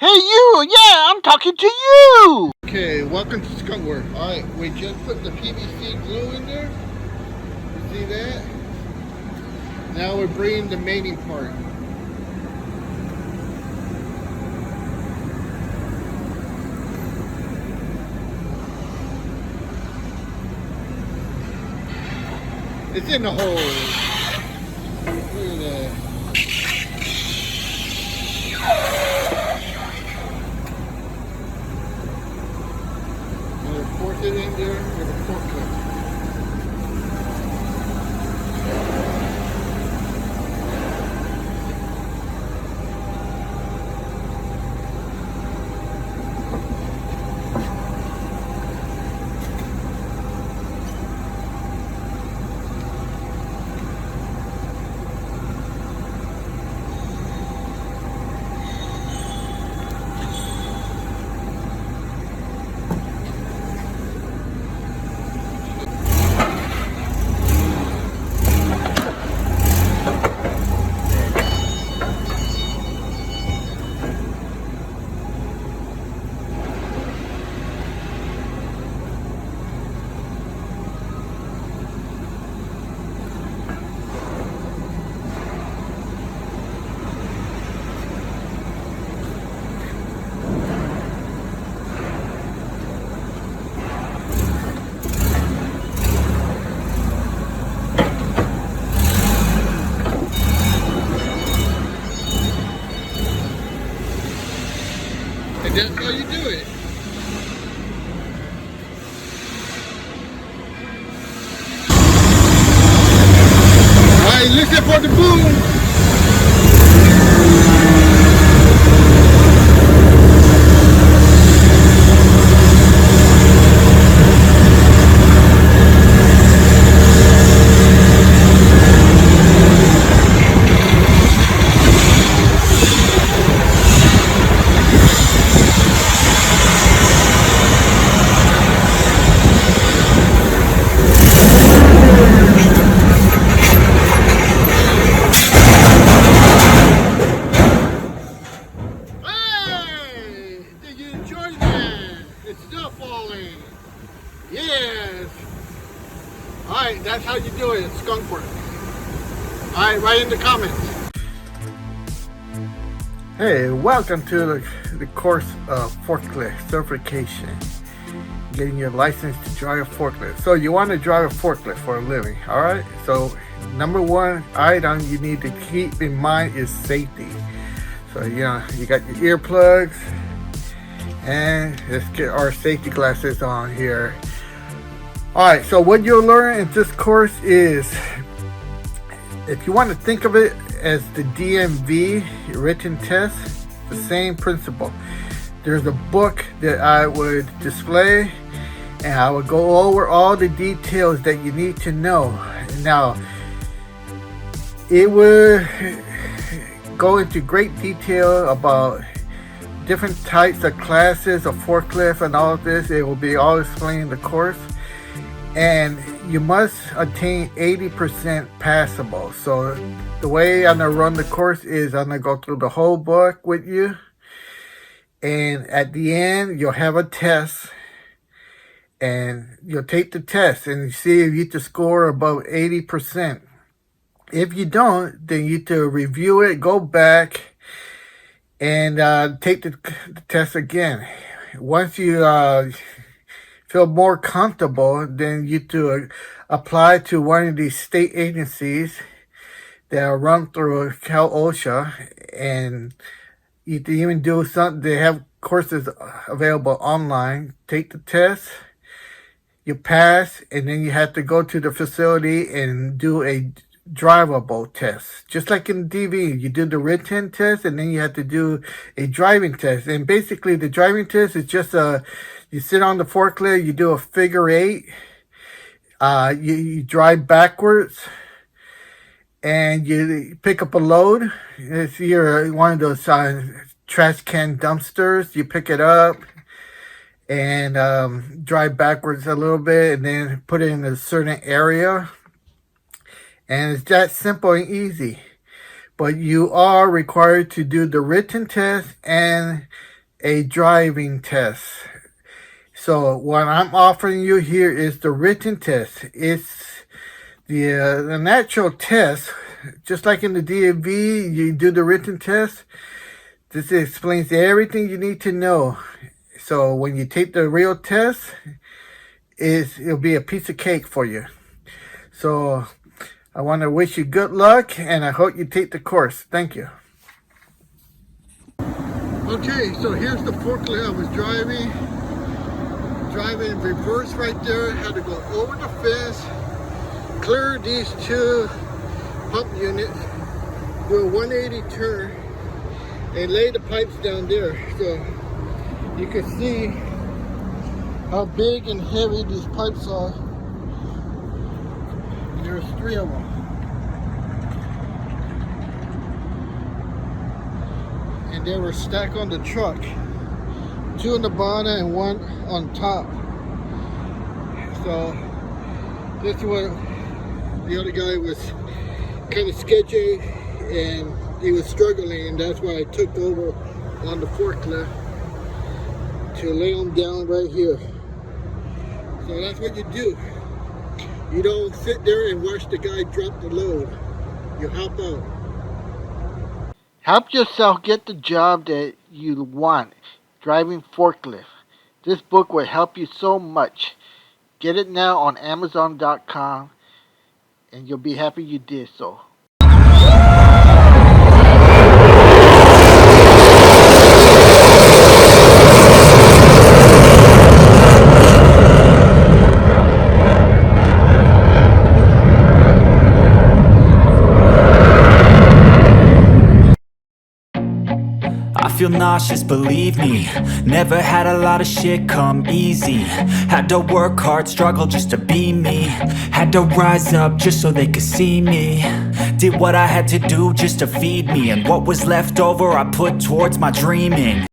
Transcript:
Hey you, yeah, I'm talking to you! Okay, welcome to Skunk Work. Alright, we just put the PVC glue in there. You see that? Now we're bringing the mating part. It's in the hole. Look at that. I'm going to force it in there with a forklift. And that's how you do it. Alright, listen for the boom. Hey! Did you enjoy that? It's not falling. Yes. Alright, that's how you do it. It's Skunk Work. Alright, write in the comments. Hey, welcome to the course of forklift certification. Getting your license to drive a forklift. So you want to drive a forklift for a living, alright? So number one item you need to keep in mind is safety. So you got your earplugs, and let's get our safety glasses on here. Alright, so what you'll learn in this course is, if you want to think of it as the DMV written test, the same principle. There's a book that I would display, and I would go over all the details that you need to know. Now, it would go into great detail about different types of classes of forklift and all of this. It will be all explained in the course, and you must attain 80% passable. So the way I'm gonna run the course is I'm gonna go through the whole book with you, and at the end you'll have a test, and you'll take the test and see if you can score above 80%. If you don't, then you to review it, go back, and take the test again. Once you feel more comfortable, then you to apply to one of these state agencies that are run through Cal OSHA, and you can even do something. They have courses available online. Take the test, you pass, and then you have to go to the facility and do a drivable test. Just like in DV, you do the written test, and then you have to do a driving test. And basically the driving test is just you sit on the forklift, you do a figure eight, you drive backwards, and you pick up a load. If you're one of those trash can dumpsters, you pick it up and drive backwards a little bit, and then put it in a certain area. And it's that simple and easy. But you are required to do the written test and a driving test. So what I'm offering you here is the written test. It's the natural test, just like in the DMV, you do the written test. This explains everything you need to know. So when you take the real test, it'll be a piece of cake for you. So I want to wish you good luck, and I hope you take the course. Thank you. Okay, so here's the forklift I was driving in reverse right there. Had to go over the fence, clear these two pump units, do a 180 turn, and lay the pipes down there. So you can see how big and heavy these pipes are. There's 3 of them. And they were stacked on the truck. 2 on the bottom and 1 on top. So this is what the other guy was kind of sketchy, and he was struggling, and that's why I took over on the forklift to lay him down right here. So that's what you do. You don't sit there and watch the guy drop the load. You help out. Help yourself get the job that you want, driving forklift. This book will help you so much. Get it now on Amazon.com, and you'll be happy you did so. I feel nauseous, believe me. Never had a lot of shit come easy. Had to work hard, struggle just to be me. Had to rise up just so they could see me. Did what I had to do just to feed me, and what was left over I put towards my dreaming.